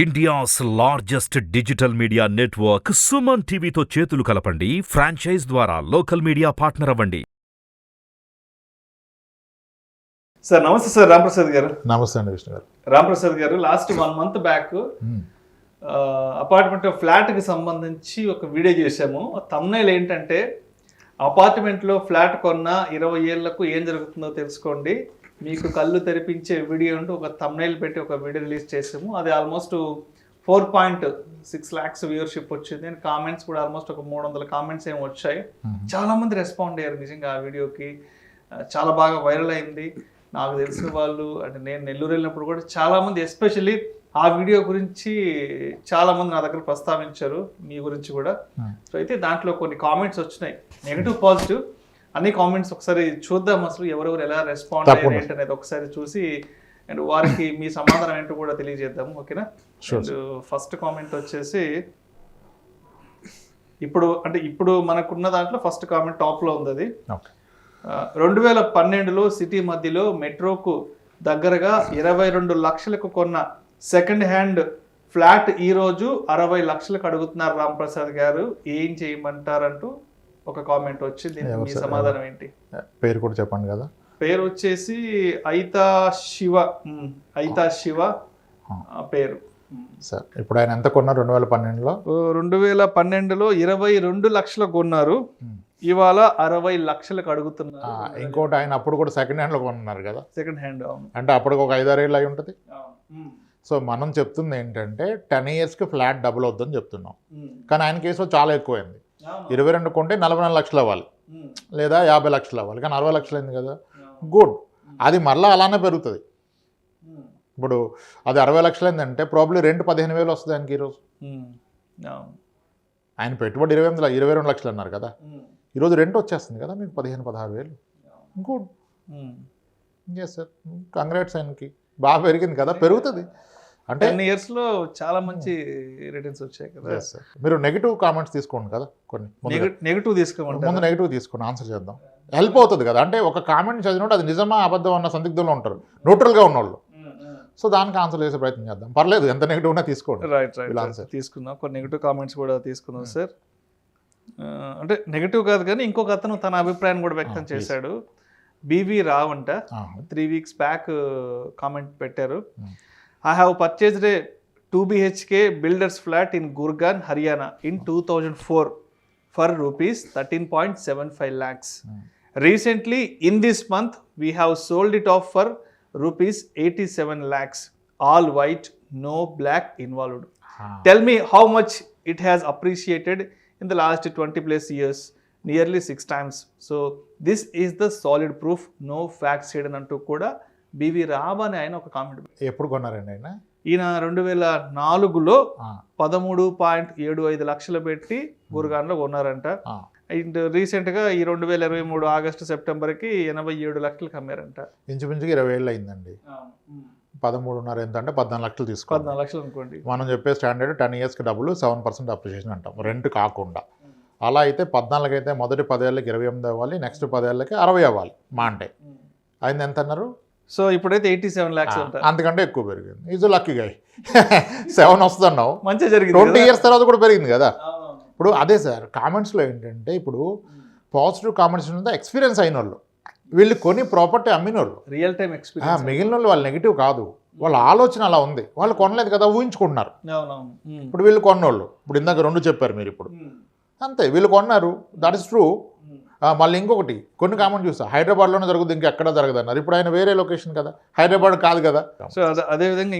India's largest digital media network SumanTV తో చేతులు కలపండి. ఫ్రాంచైజ్ ద్వారా లోకల్ మీడియా పార్ట్నర్ అవ్వండి. సార్ నమస్తే సార్, రాంప్రసాద్ గారు. నమస్తే అండి విష్ణు గారు. రాంప్రసాద్ గారు, last 1 month back apartment flat కి సంబంధించి ఒక వీడియో చేశాము. థంబ్నెయిల్ ఏంటంటే, అపార్ట్మెంట్లో ఫ్లాట్ కొన్న 20 ఏళ్లకు ఏం జరుగుతుందో తెలుసుకోండి, మీకు కళ్ళు తెరిపించే వీడియో అంటూ ఒక థంబ్నెయిల్ పెట్టి ఒక వీడియో రిలీజ్ చేసాము. అది ఆల్మోస్ట్ 4.6 lakhs వ్యూవర్షిప్ వచ్చింది. అండ్ కామెంట్స్ కూడా ఆల్మోస్ట్ ఒక 300 కామెంట్స్ ఏమి వచ్చాయి. చాలా మంది రెస్పాండ్ అయ్యారు నిజంగా ఆ వీడియోకి. చాలా బాగా వైరల్ అయింది. నాకు తెలిసిన వాళ్ళు, అంటే నేను నెల్లూరు వెళ్ళినప్పుడు కూడా చాలా మంది ఎస్పెషల్లీ ఆ వీడియో గురించి చాలా మంది నా దగ్గర ప్రస్తావించారు, మీ గురించి కూడా. సో అయితే దాంట్లో కొన్ని కామెంట్స్ వచ్చినాయి, నెగిటివ్ పాజిటివ్ అన్ని కామెంట్స్. ఒకసారి చూద్దాం అసలు ఎవరెవరు ఎలా రెస్పాండ్ అయ్యారు ఏంటనేది ఒకసారి చూసి, అండ్ వారికి మీ సమాధానం ఏంటో కూడా తెలియజేద్దాము, ఓకేనా? ఫస్ట్ కామెంట్ వచ్చేసి, ఇప్పుడు మనకున్న దాంట్లో ఫస్ట్ కామెంట్ టాప్ లో ఉంది. అది 2012లో సిటీ మధ్యలో మెట్రోకు దగ్గరగా 22 లక్షలకు కొన్న సెకండ్ హ్యాండ్ ఫ్లాట్ ఈ రోజు 60 లక్షలకు అడుగుతున్నారు రాంప్రసాద్ గారు, ఏం చేయమంటారంటూ ఒక కామెంట్ వచ్చింది. మీ సమాధానం ఏంటి? పేరు కూడా చెప్పండి కదా. పేరు వచ్చేసి అయితా శివ పేరు. సార్ ఇప్పుడు ఆయన ఎంత కొన్నారు 2012లో? 2012లో 22 లక్షలు కొన్నారు, ఇవాళ 60 లక్షలకు అడుగుతున్నారు. ఇంకోటి ఆయన అప్పుడు కూడా సెకండ్ హ్యాండ్ లో కొన్నారు కదా. సెకండ్ హ్యాండ్ అంటే అప్పటికి ఒక 5-6 ఏళ్ళు అయి ఉంటుంది. సో మనం చెప్తుంది ఏంటంటే 10 yearsకి ఫ్లాట్ డబుల్ అవుతుందని చెప్తున్నాం. కానీ ఆయన కేసులో చాలా ఎక్కువైంది. 22 కొంటే 44 లక్షలు అవ్వాలి, లేదా 50 లక్షలు అవ్వాలి. కానీ 60 లక్షలు అయింది కదా, గుడ్. అది మళ్ళీ అలానే పెరుగుతుంది. ఇప్పుడు అది 60 లక్షలు అయిందంటే ప్రాబ్లీ రెంట్ 15,000 వస్తుంది ఆయనకి ఈరోజు. ఆయన పెట్టుబడి 22 లక్షలు అన్నారు కదా, ఈరోజు రెంట్ వచ్చేస్తుంది కదా మీకు 15-16,000. Good, yes sir, congrats. ఆయనకి బాగా పెరిగింది కదా, పెరుగుతుంది. అంటే 10 years లో చాలా మంచి రిటర్న్స్ వచ్చాయి కదా. మీరు నెగిటివ్ కామెంట్స్ తీసుకోండి కదా, కొన్ని నెగిటివ్ తీసుకోమంటారు. ముందు నెగిటివ్ తీసుకుని ఆన్సర్ చేద్దాం, హెల్ప్ అవుతుంది కదా. అంటే ఒక కామెంట్ చదివినప్పుడు అది నిజమా అబద్ధం అన్న సందిగ్ధంలో ఉంటారు న్యూట్రల్గా ఉన్నవాళ్ళు. సో దానికి ఆన్సర్ చేసే ప్రయత్నం చేద్దాం, పర్లేదు ఎంత నెగిటివ్ ఉన్నా తీసుకోండి. రైట్ తీసుకుందాం. కొన్ని నెగిటివ్ కామెంట్స్ కూడా తీసుకుందాం సార్. అంటే నెగిటివ్ కాదు కానీ ఇంకొక అతను తన అభిప్రాయాన్ని కూడా వ్యక్తం చేశాడు. బివి రావ్ అంట 3 weeks బ్యాక్ కామెంట్ పెట్టారు. I have purchased a 2 BHK builder's flat in Gurgaon, Haryana in 2004 for rupees 13.75 lakhs. Recently, in this month, we have sold it off for rupees 87 lakhs. All white, no black involved. Tell me how much it has appreciated in the last 20+ years, nearly 6 times. So, this is the solid proof, no facts hidden antu kuda B V Rao ఆయన ఒక comment. ఎప్పుడు కొన్నారండి ఆయన? ఈయన 2004లో 13.75 లక్షలు పెట్టి గుర్గాన్లో కొన్నారంట. And రీసెంట్గా ఈ 2023 August సెప్టెంబర్కి 87 లక్షలకు అమ్మారంట. ఇంచుమించుగా 20 ఏళ్ళు అయిందండి. 13.5 ఎంత అంటే 14 లక్షలు తీసుకో, 14 లక్షలు అనుకోండి. మనం చెప్పే స్టాండర్డ్ 10 yearsకి డబ్బులు 7% అప్రిషియేషన్ అంటాం, రెంట్ కాకుండా. అలా అయితే 14 అయితే మొదటి 10 ఏళ్ళకి 28 అవ్వాలి, నెక్స్ట్ 10 ఏళ్ళకి 60 అవ్వాలి మా అంటే. అయింది ఎంత అన్నారు? సో ఇప్పుడైతే 87 lakhs ఉంటాయి, అంతకంటే ఎక్కువ పెరిగింది. ఈజ్ లక్కీ గై. 7 వస్తుంది అన్నావు, మంచిగా జరిగింది. 20 years తర్వాత కూడా పెరిగింది కదా. ఇప్పుడు అదే సార్ కామెంట్స్లో ఏంటంటే, ఇప్పుడు పాజిటివ్ కామెంట్స్ ఉంటే ఎక్స్పీరియన్స్ అయిన వాళ్ళు, వీళ్ళు కొని ప్రాపర్టీ అమ్మిన వాళ్ళు, రియల్ టైం ఎక్స్పీరియన్స్. మిగిలిన వాళ్ళు వాళ్ళ నెగిటివ్ కాదు, వాళ్ళ ఆలోచన అలా ఉంది. వాళ్ళు కొనలేదు కదా, ఊహించుకుంటున్నారు. ఇప్పుడు వీళ్ళు కొన్నోళ్ళు, ఇప్పుడు ఇందాక 2 చెప్పారు మీరు, ఇప్పుడు అంతే వీళ్ళు కొన్నారు, దట్ ఇస్ ట్రూ. మళ్ళీ ఇంకొకటి కొన్ని కామెంట్ చూస్తా, హైదరాబాద్లోనే జరుగుతుంది, ఇంకెక్కడ జరగదు అన్నారు. ఇప్పుడు ఆయన వేరే లొకేషన్ కదా, హైదరాబాద్ కాదు కదా. సో అదేవిధంగా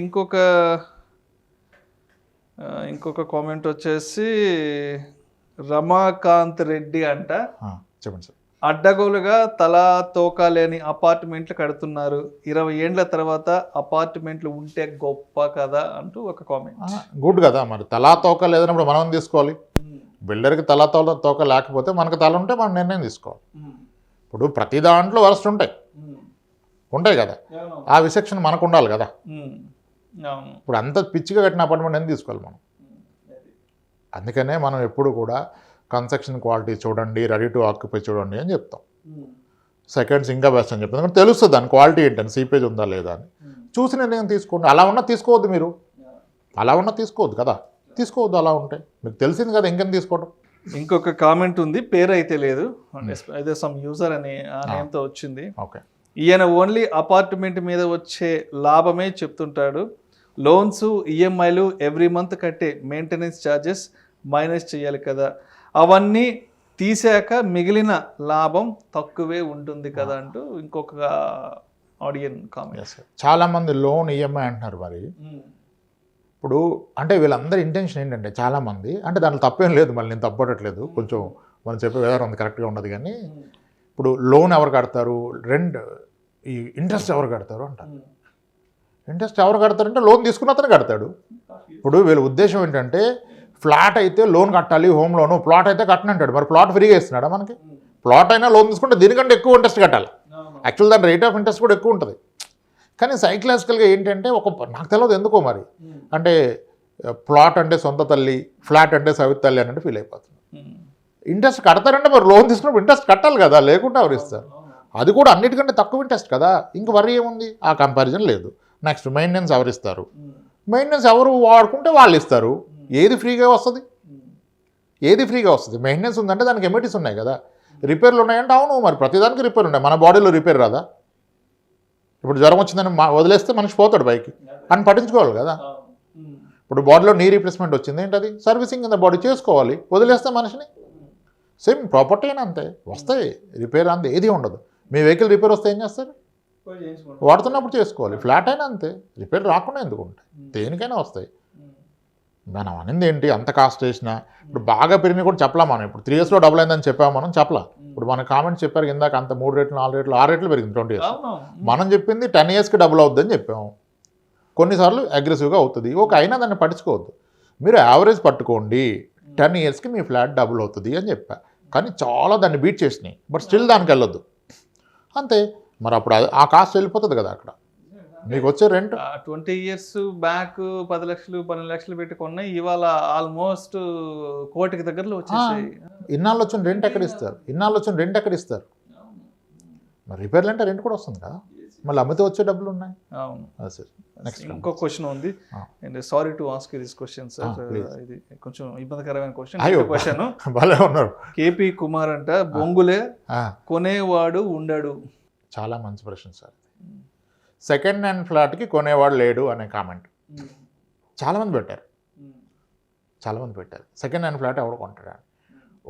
ఇంకొక కామెంట్ వచ్చేసి రమాకాంత్ రెడ్డి అంట. చెప్పండి సార్. అడ్డగోలుగా తలా తోక లేని అపార్ట్మెంట్లు కడుతున్నారు, 20 ఏండ్ల తర్వాత అపార్ట్మెంట్లు ఉంటే గొప్ప కదా అంటూ ఒక కామెంట్. గుడ్ కదా, మరి తలా తోక లేదన్నప్పుడు మనం తీసుకోవాలి. బిల్డర్కి తల తోక లేకపోతే మనకు తల ఉంటే మనం నిర్ణయం తీసుకోవాలి. ఇప్పుడు ప్రతి దాంట్లో వరస్ట్ ఉంటాయి కదా, ఆ విచక్షణ మనకు ఉండాలి కదా. ఇప్పుడు అంత పిచ్చిగా కట్టిన అపార్ట్మెంట్ ఎందుకు తీసుకోవాలి మనం? అందుకనే మనం ఎప్పుడు కూడా కన్స్ట్రక్షన్ క్వాలిటీ చూడండి, రెడీ టు ఆక్యుపై చూడండి అని చెప్తాం. సెకండ్స్ ఇంకా బెస్ట్ అని చెప్తాం, తెలుస్తుంది దాని క్వాలిటీ ఏంటని, సీపేజ్ ఉందా లేదా అని చూసి నిర్ణయం తీసుకోండి. అలా ఉన్నా తీసుకోవద్దు మీరు. అలా ఉన్నా తీసుకోవద్దు కదా, తీసుకోవద్దు అలా ఉంటే. మీకు తెలిసింది కదా ఇంకేం తీసుకోవడం. ఇంకొక కామెంట్ ఉంది, పేరు అయితే లేదు, అదే సమ్ యూజర్ అని ఆ నేమ్తో వచ్చింది. ఓకే, ఈయన ఓన్లీ అపార్ట్మెంట్ మీద వచ్చే లాభమే చెప్తుంటాడు. లోన్స్ ఈఎంఐలు ఎవ్రీ మంత్ కట్టే మెయింటెనెన్స్ ఛార్జెస్ మైనస్ చేయాలి కదా, అవన్నీ తీసాక మిగిలిన లాభం తక్కువే ఉంటుంది కదా అంటూ ఇంకొక ఆడియన్ కామెంట్. చాలామంది లోన్ ఈఎంఐ అంటున్నారు. మరి ఇప్పుడు అంటే వీళ్ళందరి ఇంటెన్షన్ ఏంటంటే చాలామంది, అంటే దాంట్లో తప్పేం లేదు, మళ్ళీ నేను తప్పట్లేదు, కొంచెం మనం చెప్పే విధానం అంత కరెక్ట్గా ఉండదు. కానీ ఇప్పుడు లోన్ ఎవరు కడతారు, ఈ ఇంట్రెస్ట్ ఎవరు కడతారు అంటారు. ఇంట్రెస్ట్ ఎవరు కడతారంటే లోన్ తీసుకున్న అతను కడతాడు. ఇప్పుడు వీళ్ళ ఉద్దేశం ఏంటంటే ఫ్లాట్ అయితే లోన్ కట్టాలి, హోమ్ లోను, ప్లాట్ అయితే కట్టనంటాడు. మరి ప్లాట్ ఫ్రీగా ఇస్తున్నాడా మనకి? ప్లాట్ అయినా లోన్ తీసుకుంటే దీనికంటే ఎక్కువ ఇంట్రెస్ట్ కట్టాలి. యాక్చువల్ దాని రేట్ ఆఫ్ ఇంట్రెస్ట్ కూడా ఎక్కువ ఉంటుంది. కానీ సైకలాజికల్గా ఏంటంటే నాకు తెలియదు ఎందుకో మరి, అంటే ప్లాట్ అంటే సొంత తల్లి, ఫ్లాట్ అంటే సవిత తల్లి అన్నట్టు ఫీల్ అయిపోతుంది. ఇంట్రెస్ట్ కడతారంటే మరి లోన్ తీసుకున్నప్పుడు ఇంట్రెస్ట్ కట్టాలి కదా, లేకుండా ఎవరు ఇస్తారు? అది కూడా అన్నిటికంటే తక్కువ ఇంట్రెస్ట్ కదా, ఇంక వరీ ఏముంది, ఆ కంపారిజన్ లేదు. నెక్స్ట్ మెయింటెనెన్స్ ఎవరు ఇస్తారు? మెయింటెనెన్స్ ఎవరు వాడుకుంటే వాళ్ళు ఇస్తారు. ఏది ఫ్రీగా వస్తుంది? ఏది ఫ్రీగా వస్తుంది? మెయింటెనెన్స్ ఉందంటే దానికి ఎమిటీస్ ఉన్నాయి కదా, రిపేర్లు ఉన్నాయంటే అవును, మరి ప్రతిదానికి రిపేర్ ఉన్నాయి. మన బాడీలో రిపేర్ రాదా? ఇప్పుడు జ్వరం వచ్చిందని వదిలేస్తే మనిషి పోతాడు బైక్ అని పట్టించుకోవాలి కదా. ఇప్పుడు బాడీలో నీ రీప్లేస్మెంట్ వచ్చింది ఏంటది? సర్వీసింగ్ ఇన్ ద బాడీ చేసుకోవాలి, వదిలేస్తే మనిషిని. సేమ్ ప్రాపర్టీ అయినా అంతే, వస్తాయి రిపేర్, అంతే ఏది ఉండదు. మీ వెహికల్ రిపేర్ వస్తే ఏం చేస్తారు? వాడుతున్నప్పుడు చేసుకోవాలి. ఫ్లాట్ అయినా అంతే, రిపేర్ రాకుండా ఎందుకు ఉంటాయి? దేనికైనా వస్తాయి. మనం అనేది ఏంటి, అంత కాస్ట్ వేసినా ఇప్పుడు బాగా పెరిగినా కూడా చెప్పలేం మనం. ఇప్పుడు 3 yearsలో డబుల్ అయిందని చెప్పాము మనం, చెప్పలేం. ఇప్పుడు మన కామెంట్స్ చెప్పారు ఇందాక, అంత 3 రేట్లు 4 రేట్లు 6 రేట్లు పెరిగింది 20 years. మనం చెప్పింది 10 yearsకి డబుల్ అవుద్దని చెప్పాము. కొన్నిసార్లు అగ్రెసివ్గా అవుతుంది, అయినా దాన్ని పట్టించుకోవద్దు. మీరు యావరేజ్ పట్టుకోండి, 10 yearsకి మీ ఫ్లాట్ డబుల్ అవుతుంది అని చెప్పా. కానీ చాలా దాన్ని బీట్ చేసినాయి, బట్ స్టిల్ దానికి వెళ్ళొద్దు అంతే. మరి అప్పుడు ఆ కాస్ట్ వెళ్ళిపోతుంది కదా అక్కడ. మీకు వచ్చే రెంట్ 20 years బ్యాక్ 10 లక్షలు 12 లక్షలు పెట్టి కొన్నాయి, ఇవాళ ఆల్మోస్ట్ కోటికి దగ్గరలో వచ్చేసాయి. ఇన్నాళ్ళు వచ్చిన రెంట్ ఎక్కడ ఇస్తారు? మరి రిపేర్లు అంటే రెంట్ కూడా వస్తుంది కదా, మళ్ళీ అమ్మితే వచ్చే డబ్బులు ఉన్నాయి. అవును. నెక్స్ట్ ఇంకో క్వశ్చన్ ఉంది, and sorry to ask this question sir, ఇది కొంచెం ఇబ్బందికరమైన క్వశ్చన్. బాగా ఉన్నారు. కేపీ కుమార్ అంట, బొంగులే కొనేవాడు ఉండడు. చాలా మంచి ప్రశ్న సార్. సెకండ్ హ్యాండ్ ఫ్లాట్కి కొనేవాడు లేడు అనే కామెంట్ చాలామంది పెట్టారు. సెకండ్ హ్యాండ్ ఫ్లాట్ ఎవడు కొంటాడు?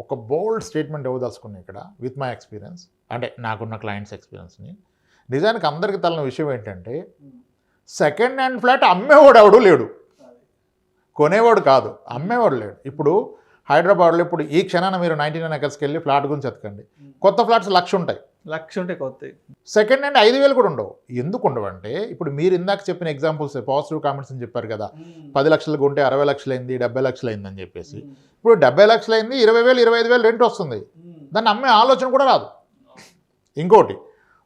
ఒక బోల్డ్ స్టేట్మెంట్ ఇవ్వదలుచుకున్నాను ఇక్కడ విత్ మై ఎక్స్పీరియన్స్, అంటే నాకున్న క్లయింట్స్ ఎక్స్పీరియన్స్ని. నిజానికి అందరికీ తగిన విషయం ఏంటంటే సెకండ్ హ్యాండ్ ఫ్లాట్ అమ్మేవాడు ఎవడు లేడు, కొనేవాడు కాదు, అమ్మేవాడు లేడు. ఇప్పుడు హైదరాబాద్లో ఇప్పుడు ఈ క్షణాన మీరు 99 acresకి వెళ్ళి ఫ్లాట్ గురించి ఎతకండి, కొత్త ఫ్లాట్స్ 1,00,000 ఉంటాయి. 1,00,000 ఉంటాయి కొత్త. సెకండ్ హ్యాండ్ 5,000 కూడా ఉండవు. ఎందుకు ఉండవు అంటే ఇప్పుడు మీరు ఇందాక చెప్పిన ఎగ్జాంపుల్స్ పాజిటివ్ కామెంట్స్ అని చెప్పారు కదా, 10 లక్షలకు ఉంటే 60 లక్షలు అయింది, 70 లక్షలు అయింది అని చెప్పేసి. ఇప్పుడు 70 లక్షలు అయింది, 20,000 25,000 రెంట్ వస్తుంది, దాన్ని అమ్మే ఆలోచన కూడా రాదు. ఇంకోటి,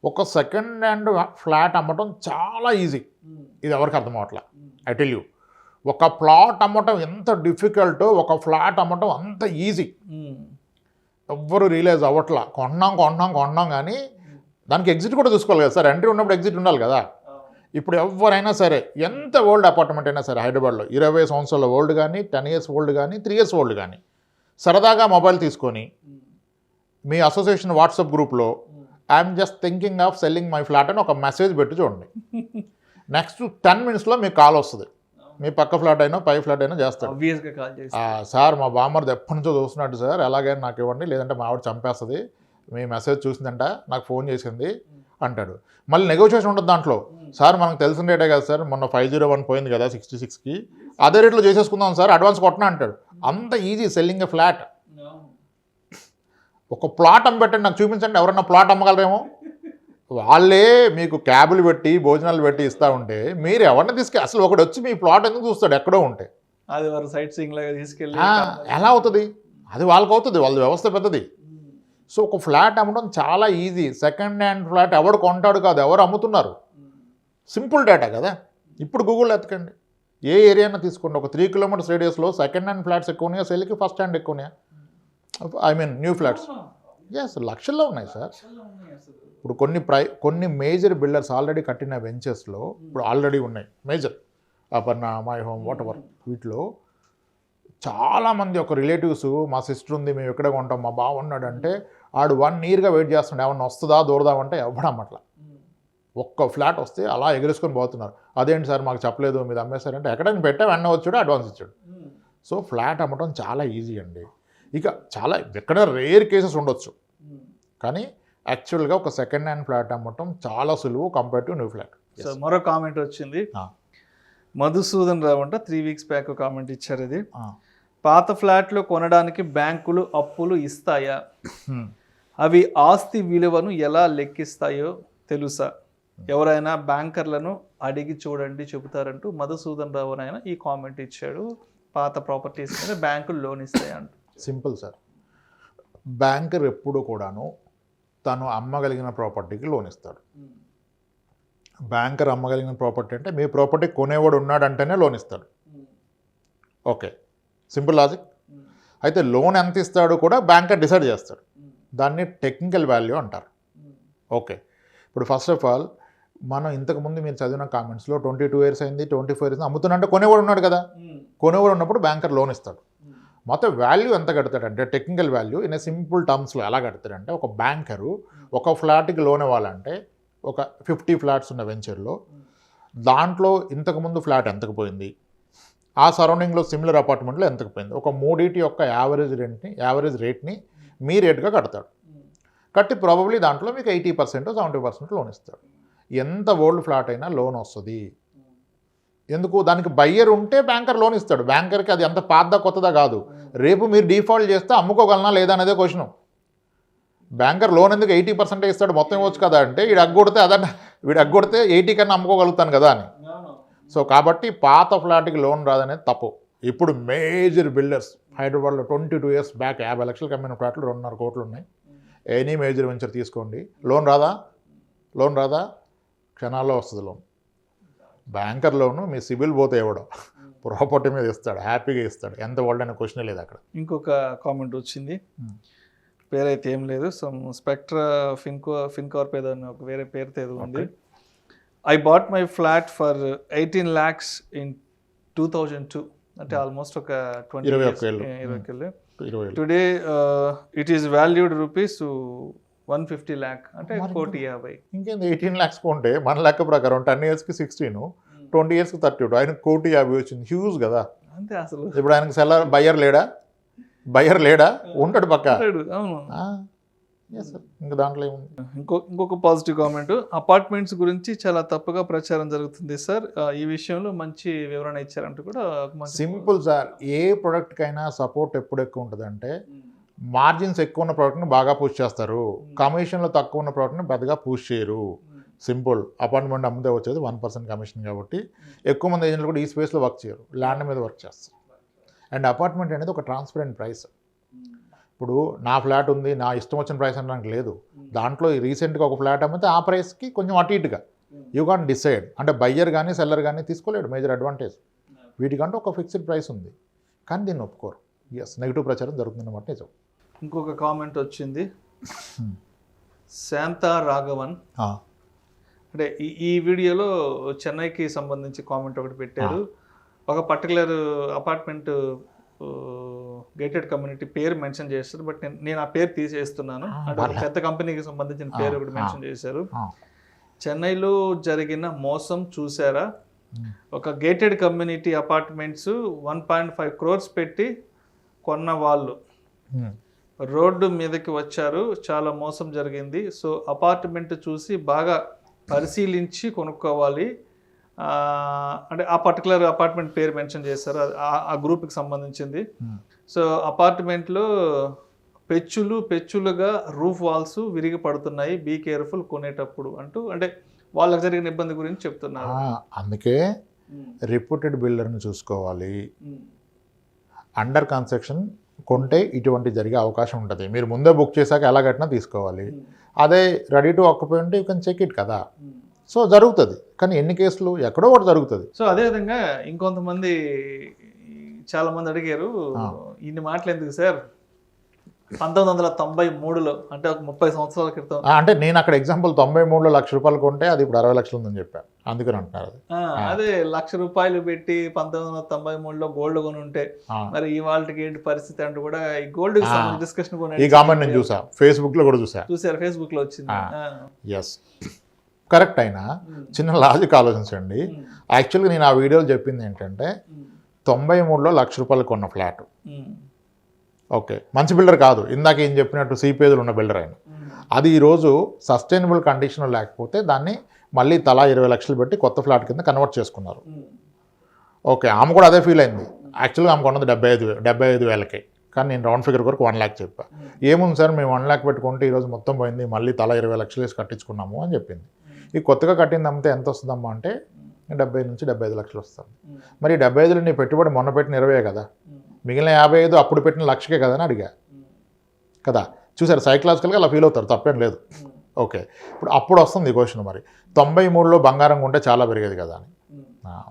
ఒక సెకండ్ హ్యాండ్ ఫ్లాట్ అమ్మటం చాలా ఈజీ, ఇది ఎవరికి అర్థం అవట్లా. ఐ టెల్ యూ, ఒక ప్లాట్ అమ్మటం ఎంత డిఫికల్టో ఒక ఫ్లాట్ అమ్మటం అంత ఈజీ. ఎవ్వరు రియలైజ్ అవ్వట్లా. కొన్నాం కానీ దానికి ఎగ్జిట్ కూడా చూసుకోవాలి కదా సార్, ఎంట్రీ ఉన్నప్పుడు ఎగ్జిట్ ఉండాలి కదా. ఇప్పుడు ఎవరైనా సరే, ఎంత ఓల్డ్ అపార్ట్మెంట్ అయినా సరే హైదరాబాద్లో, 20 సంవత్సరాల ఓల్డ్ కానీ, 10 years ఓల్డ్ కానీ, 3 years ఓల్డ్ కానీ, సరదాగా మొబైల్ తీసుకొని మీ అసోసియేషన్ వాట్సాప్ గ్రూప్లో I'm just thinking of selling my flat అని ఒక మెసేజ్ పెట్టి చూడండి. నెక్స్ట్ 10 minutesలో మీకు కాల్ వస్తుంది. మీ పక్క ఫ్లాట్ అయినా పై ఫ్లాట్ అయినా చేస్తాడు. సార్ మా బామ్మర్ది ఎప్పటి నుంచో చూస్తున్నట్టు సార్, ఎలాగైనా నాకు ఇవ్వండి, లేదంటే మా ఆవిడ చంపేస్తుంది, మీ మెసేజ్ చూసిందంట, నాకు ఫోన్ చేసింది అంటాడు. మళ్ళీ నెగోషియేషన్ ఉంటుంది దాంట్లో. సార్ మనకు తెలిసిన రేటే కదా సార్, మొన్న 501 పోయింది కదా 66కి, అదే రేట్లో చేసేసుకుందాం సార్, అడ్వాన్స్ కొట్టనా అంటాడు. అంత ఈజీ సెల్లింగ్ ఏ ఫ్లాట్. ఒక ప్లాట్ అమ్మబెట్టండి, నాకు చూపించండి ఎవరన్నా ప్లాట్ అమ్మగలరేమో. వాళ్ళే మీకు క్యాబులు పెట్టి భోజనాలు పెట్టి ఇస్తూ ఉంటే మీరు ఎవరిని అసలు ఒకటి వచ్చి మీ ప్లాట్ ఎందుకు చూస్తాడు ఎక్కడో ఉంటే? అది వారు సైట్ సీయింగ్ లాగా తీసుకెళ్ళి ఎలా అవుతుంది? అది వాళ్ళకి అవుతుంది, వాళ్ళ వ్యవస్థ పెద్దది. సో ఒక ఫ్లాట్ అమ్మడం చాలా ఈజీ. సెకండ్ హ్యాండ్ ఫ్లాట్ ఎవడు కొంటాడు కాదు, ఎవరు అమ్ముతున్నారు. సింపుల్ డేటా కదా. ఇప్పుడు గూగుల్ ఎత్తకండి, ఏ ఏరియానా తీసుకోండి, ఒక 3 kilometers రేడియస్లో సెకండ్ హ్యాండ్ ఫ్లాట్స్ ఎక్కువ ఉన్నాయా, సెల్కి ఫస్ట్ హ్యాండ్ ఎక్కువ ఉన్నాయా? I mean new flats. Yes, లక్షల్లో ఉన్నాయి సార్. ఇప్పుడు కొన్ని మేజర్ బిల్డర్స్ ఆల్రెడీ కట్టిన వెంచర్స్లో ఇప్పుడు ఆల్రెడీ ఉన్నాయి major, Aparna, my home, what ever, వీటిలో చాలామంది ఒక రిలేటివ్స్, మా సిస్టర్ ఉంది, మేము ఎక్కడ కొంటాం, మా బావ ఉన్నాడంటే ఆడు 1 yearగా వెయిట్ చేస్తుండే ఏమన్నా వస్తుందా దూరదామంటే ఇవ్వడమట్లా. ఒక్క ఫ్లాట్ వస్తే అలా ఎగరేసుకొని పోతున్నారు. అదేంటి సార్ మాకు చెప్పలేదు, మీరు అమ్మేశారంటే ఎక్కడైనా పెట్టా వెన్న వచ్చాడు, అడ్వాన్స్ ఇచ్చాడు. సో ఫ్లాట్ అమ్మటం చాలా ఈజీ అండి. ఇక చాలా ఎక్కడ రేర్ కేసెస్ ఉండొచ్చు, కానీ యాక్చువల్గా ఒక సెకండ్ హ్యాండ్ ఫ్లాట్ అమ్మటం చాలా సులువు compare to new flat. So మరో కామెంట్ వచ్చింది, మధుసూదన్ రావు అంట 3 weeks బ్యాక్ కామెంట్ ఇచ్చారు. ఇది పాత ఫ్లాట్లు కొనడానికి బ్యాంకులు అప్పులు ఇస్తాయా, అవి ఆస్తి విలువను ఎలా లెక్కిస్తాయో తెలుసా, ఎవరైనా బ్యాంకర్లను అడిగి చూడండి చెబుతారంటూ మధుసూదన్ రావు ఆయన ఈ కామెంట్ ఇచ్చాడు. పాత ప్రాపర్టీస్ మీద బ్యాంకులు లోన్ ఇస్తాయంట. సింపుల్ సార్, బ్యాంకర్ ఎప్పుడు కూడాను తను అమ్మగలిగిన ప్రాపర్టీకి లోన్ ఇస్తాడు. బ్యాంకర్ అమ్మగలిగిన ప్రాపర్టీ అంటే మీ ప్రాపర్టీ కొనేవాడు ఉన్నాడంటేనే లోన్ ఇస్తాడు. Okay, simple logic. అయితే లోన్ ఎంత ఇస్తాడో కూడా బ్యాంకర్ డిసైడ్ చేస్తాడు. దాన్ని టెక్నికల్ వాల్యూ అంటారు. ఓకే, ఇప్పుడు ఫస్ట్ ఆఫ్ ఆల్ మనం ఇంతకుముందు మీరు చదివిన కామెంట్స్లో 22 years అయింది, 24 years అమ్ముతున్నంటే కొనేవాడు ఉన్నాడు కదా, కొనేవాడు ఉన్నప్పుడు బ్యాంకర్ లోన్ ఇస్తాడు. మొత్తం వాల్యూ ఎంత కడతాడంటే technical value in a simple టర్మ్స్లో ఎలా కడతాడంటే, ఒక బ్యాంకరు ఒక ఫ్లాట్కి లోన్ ఇవ్వాలంటే ఒక 50 flats ఉన్న వెంచర్లో దాంట్లో ఇంతకుముందు ఫ్లాట్ ఎంతకు పోయింది, ఆ సరౌండింగ్లో సిమిలర్ అపార్ట్మెంట్లో ఎంతకు పోయింది, ఒక మూడింటి యొక్క యావరేజ్ రేట్ని మీ రేట్గా కడతాడు. కట్టి ప్రాబబ్లీ దాంట్లో మీకు 80% 70% లోన్ ఇస్తాడు. ఎంత ఓల్డ్ ఫ్లాట్ అయినా లోన్ వస్తుంది. ఎందుకు, దానికి బయ్యర్ ఉంటే బ్యాంకర్ లోన్ ఇస్తాడు. బ్యాంకర్కి అది ఎంత పాతదా కొత్తదా కాదు, రేపు మీరు డిఫాల్ట్ చేస్తే అమ్ముకోగలనా లేదా అనేదే క్వశ్చన్. బ్యాంకర్ లోన్ ఎందుకు 80% ఇస్తాడు, మొత్తం ఇవ్వచ్చు కదా అంటే వీడు అగ్గొడితే 80 కన్నా అమ్ముకోగలుగుతాను కదా అని. సో కాబట్టి పాత ఫ్లాట్కి లోన్ రాదనేది తప్పు. ఇప్పుడు మేజర్ బిల్డర్స్ హైదరాబాద్లో 22 years బ్యాక్ 50 లక్షలకు అమ్మిన ఫ్లాట్లు 2.5 కోట్లు ఉన్నాయి. ఎనీ మేజర్ వెంచర్ తీసుకోండి, లోన్ రాదా క్షణాల్లో వస్తుంది లోన్. బ్యాంకర్ లోను మీ సిబిల్ పోతే ఇవ్వడం, ప్రాపర్టీ మీద ఇస్తాడు, హ్యాపీగా ఇస్తాడు, ఎంత ఓల్డ్ అనే క్వశ్చనే లేదు అక్కడ. ఇంకొక కామెంట్ వచ్చింది, పేరైతే ఏం లేదు, స్పెక్ట్రా ఫిన్కార్ప్ ఏదో ఒక వేరే పేరుతో ఏదో ఉంది. I bought my flat for 18 lakhs in 2002, అంటే ఆల్మోస్ట్ ఒక 20 years. Today it is valued rupees 150 lakh, అంటే 1,50,00,000. ఇంకేంది 18 lakhs కొంటే మన లెక్క ప్రకారం 10 yearsకి 16, 20 yearsకి 32, ఆయన 1,50,00,000 వచ్చింది. హ్యూజ్ కదా అంతే. అసలు ఇప్పుడు ఆయనకు సెల్లర్ బయ్యర్ లేడా ఉంటాడు పక్క. అవును, ఇంకా దాంట్లో ఏముంది. ఇంకొక పాజిటివ్ కామెంట్, అపార్ట్మెంట్స్ గురించి చాలా తప్పుగా ప్రచారం జరుగుతుంది సార్, ఈ విషయంలో మంచి వివరణ ఇచ్చారంటూ కూడా. సింపుల్ సార్, ఏ ప్రొడక్ట్కైనా సపోర్ట్ ఎప్పుడు ఎక్కువ ఉంటుందంటే మార్జిన్స్ ఎక్కువ ఉన్న ప్రోడక్ట్ని బాగా పుష్ చేస్తారు, కమిషన్లు తక్కువ ఉన్న ప్రోడక్ట్ని పెద్దగా పుష్ చేయరు. సింపుల్, అపార్ట్మెంట్ అమ్మితే వచ్చేది 1% కమిషన్ కాబట్టి ఎక్కువ మంది ఏజెంట్లు కూడా ఈ స్పేస్లో వర్క్ చేయరు, ల్యాండ్ మీద వర్క్ చేస్తారు. అండ్ అపార్ట్మెంట్ అనేది ఒక ట్రాన్స్పరెంట్ ప్రైస్. ఇప్పుడు నా ఫ్లాట్ ఉంది, నా ఇష్టం వచ్చిన ప్రైస్ అనడానికి లేదు. దాంట్లో రీసెంట్గా ఒక ఫ్లాట్ అమ్మితే ఆ ప్రైస్కి కొంచెం అటు ఇటుగా యూ కాన్ డిసైడ్. అంటే బయ్యర్ కానీ సెల్లర్ కానీ తీసుకోలేడు, మేజర్ అడ్వాంటేజ్. వీటికంటే ఒక ఫిక్స్డ్ ప్రైస్ ఉంది, కానీ దీన్ని ఒప్పుకోరు. ఎస్, నెగిటివ్ ప్రచారం జరుగుతుందన్నమాట నిజం. ఇంకొక కామెంట్ వచ్చింది, శాంతా రాఘవన్. అంటే ఈ వీడియోలో చెన్నైకి సంబంధించి కామెంట్ ఒకటి పెట్టారు. ఒక పర్టికులర్ అపార్ట్మెంట్ గేటెడ్ కమ్యూనిటీ పేరు మెన్షన్ చేస్తారు, బట్ నేను ఆ పేరు తీసేస్తున్నాను. అంటే పెద్ద కంపెనీకి సంబంధించిన పేరు ఒకటి మెన్షన్ చేశారు. చెన్నైలో జరిగిన మోసం చూసారా, ఒక గేటెడ్ కమ్యూనిటీ అపార్ట్మెంట్స్ 1.5 crores పెట్టి కొన్న వాళ్ళు రోడ్డు మీదకి వచ్చారు, చాలా మోసం జరిగింది. సో అపార్ట్మెంట్ చూసి బాగా పరిశీలించి కొనుక్కోవాలి. అంటే ఆ పర్టికులర్ అపార్ట్మెంట్ పేరు మెన్షన్ చేశారు, ఆ గ్రూప్కి సంబంధించింది. సో అపార్ట్మెంట్లో పెచ్చులుగా రూఫ్ వాల్స్ విరిగి పడుతున్నాయి, బీ కేర్ఫుల్ కొనేటప్పుడు అంటూ, అంటే వాళ్ళకి జరిగిన ఇబ్బంది గురించి చెప్తున్నారు. అందుకే రిప్యూటెడ్ బిల్డర్ని చూసుకోవాలి. అండర్ కన్స్ట్రక్షన్ కొంటే ఇటువంటి జరిగే అవకాశం ఉంటుంది. మీరు ముందే బుక్ చేశాక ఎలా కట్టినా తీసుకోవాలి. అదే రెడీ టు ఆక్యుపై ఉంటే యూ కెన్ చెక్ ఇట్ కదా. సో జరుగుతుంది, కానీ ఎన్ని కేసులు ఎక్కడో ఒకటి జరుగుతుంది. సో అదేవిధంగా ఇంకొంతమంది చాలామంది అడిగారు, ఇన్ని మాటలు ఎందుకు సార్, 1993లో అంటే ఒక 30 సంవత్సరాల క్రితం. అంటే నేను అక్కడ ఎగ్జాంపుల్ 93లో ₹1,00,000 కొంటే అది ఇప్పుడు 60 లక్షలు ఉందని చెప్పాను, అందుకని అంటున్నారు అది. అదే ₹1,00,000 పెట్టి 1993లో గోల్డ్ కొని ఉంటే మరి ఇవాళకి ఏంటి పరిస్థితి అంటూ కూడా ఈ గోల్డ్ డిస్కషన్ ఈ కామెంట్ నేను చూసా, ఫేస్బుక్ లో కూడా చూసారు, ఫేస్బుక్ లో వచ్చింది. Yes, correct. అయినా చిన్న లాజిక్ ఆలోచించండి. యాక్చువల్గా నేను ఆ వీడియోలో చెప్పింది ఏంటంటే 93లో ₹1,00,000 కొన్న ఫ్లాట్, ఓకే, మంచి బిల్డర్ కాదు, ఇందాక ఏం చెప్పినట్టు సీపేజీలు ఉన్న బిల్డర్ ఆయన. అది ఈరోజు సస్టైనబుల్ కండిషన్ లేకపోతే దాన్ని మళ్ళీ తలా 20 లక్షలు పెట్టి కొత్త ఫ్లాట్ కింద కన్వర్ట్ చేసుకున్నారు. ఓకే, ఆమె కూడా అదే ఫీల్ అయింది. యాక్చువల్గా ఆమె కొన్నది 75,000కి, కానీ నేను రౌండ్ ఫిగర్ వరకు 1 lakh చెప్పా. ఏముంది సార్, మేము 1 lakh పెట్టుకుంటే ఈరోజు మొత్తం పోయింది, మళ్ళీ తలా 20 లక్షలు వేసి కట్టించుకున్నాము అని చెప్పింది. ఈ కొత్తగా కట్టింది అమ్మితే ఎంత వస్తుందమ్మా అంటే 70 నుంచి 75 లక్షలు వస్తుంది. మరి 75లో నీ పెట్టుబడి మొన్న పెట్టిన 20 కదా, మిగిలిన 55 అప్పుడు పెట్టిన 1,00,000 కదా అని అడిగా కదా. చూసారు, సైకలాజికల్గా అలా ఫీల్ అవుతారు, తప్పేం లేదు. ఓకే, అప్పుడు వస్తుంది ఈ క్వశ్చన్, మరి 93లో బంగారం కొంటే చాలా పెరిగేది కదా అని.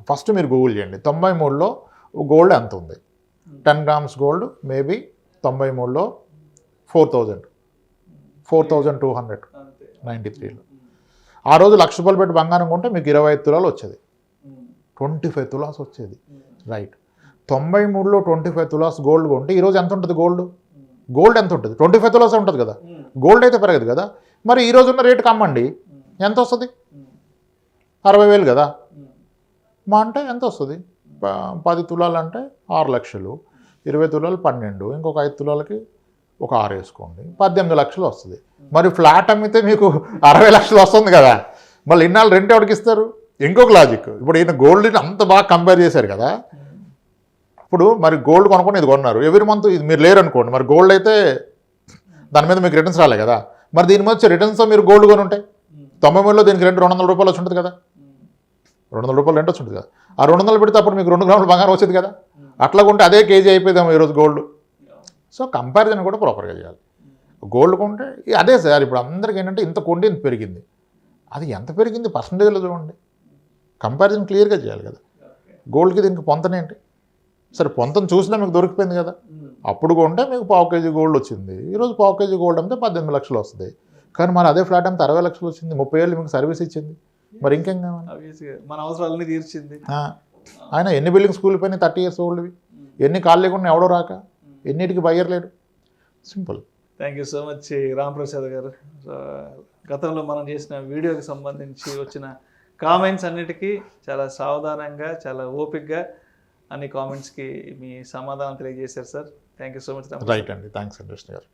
ఫస్ట్ మీరు గూగుల్ చేయండి, 93లో గోల్డ్ ఎంత ఉంది. 10 grams గోల్డ్ మేబీ 93లో 4,293లో. ఆ రోజు ₹1,00,000 పెట్టి బంగారం కొంటే మీకు 25 తులాలు వచ్చేది, 25 తులాస్ వచ్చేది, రైట్. 93లో 25 తులాస్ గోల్డ్ కొంటే ఈరోజు ఎంత ఉంటుంది గోల్డ్? గోల్డ్ ఎంత ఉంటుంది? 25 తులాస్ ఉంటుంది కదా, గోల్డ్ అయితే పెరగదు కదా. మరి ఈరోజు ఉన్న రేటు కమ్మండి, ఎంత వస్తుంది? 60,000 కదా. మా అంటే ఎంత వస్తుంది? 10 తులాలు అంటే 6 లక్షలు, 20 తులాలు 12, ఇంకొక 5 తులాలకి ఒక 6 వేసుకోండి, 18 లక్షలు వస్తుంది. మరి ఫ్లాట్ అమ్మితే మీకు 60 లక్షలు వస్తుంది కదా, మళ్ళీ ఇన్నాళ్ళు రెంట్ ఎవరికి ఇస్తారు? ఇంకొక లాజిక్, ఇప్పుడు ఈయన గోల్డ్ని అంత బాగా కంపేర్ చేశారు కదా. ఇప్పుడు మరి గోల్డ్ కొనుక్కొని ఇది కొన్నారు, ఎవ్రీ మంత్ ఇది మీరు లేరు అనుకోండి, మరి గోల్డ్ అయితే దాని మీద మీకు రిటర్న్స్ రాలే కదా. మరి దీని మీద రిటర్న్స్ మీరు గోల్డ్ కొని ఉంటాయి. 93లో దీనికి రెంట్ ₹200 వచ్చి ఉంటుంది కదా, ₹200 రెంట్ వచ్చి ఉంటుంది కదా. ఆ 200 పెడితే అప్పుడు మీకు 2 గ్రాముల బంగారం వచ్చేది కదా. అట్లా కొంటే అదే కేజీ అయిపోయిందాము ఈరోజు గోల్డ్. సో కంపారిజన్ కూడా ప్రాపర్గా చేయాలి. గోల్డ్ కొంటే అదే సార్, ఇప్పుడు అందరికీ ఏంటంటే ఇంత కొంటే ఇంత పెరిగింది, అది ఎంత పెరిగింది పర్సంటేజ్లో చూడండి, కంపారిజన్ క్లియర్గా చేయాలి కదా. గోల్డ్కి దీనికి పొంతనేంటి? సరే పొంతను చూసినా మీకు దొరికిపోయింది కదా. అప్పుడు కొంటే మీకు 1/4 kg గోల్డ్ వచ్చింది, ఈరోజు 1/4 kg గోల్డ్ అమ్మితే 18 లక్షలు వస్తుంది. కానీ మరి అదే ఫ్లాట్ అమ్మితే 60 లక్షలు వచ్చింది, 30 ఏళ్ళు మీకు సర్వీస్ ఇచ్చింది, మరి ఇంకేం కావాలి? మన అవసరాలన్నీ తీర్చింది. ఆయన ఎన్ని బిల్డింగ్స్ కూలిపోయినాయి 30 years ఓల్డ్వి, ఎన్ని కాళ్ళు లేకుండా ఎవడో రాక, ఎన్నిటికి బయ్యర్ లేడు, simple. Thank you so much Ramprasad గారు. గతంలో మనం చేసిన వీడియోకి సంబంధించి వచ్చిన కామెంట్స్ అన్నిటికీ చాలా సావధానంగా, చాలా ఓపిక్గా అన్ని కామెంట్స్కి మీ సమాధానం తెలియజేశారు sir. Thank you so much. Right అండి, థ్యాంక్స్ అండి కృష్ణ గారు.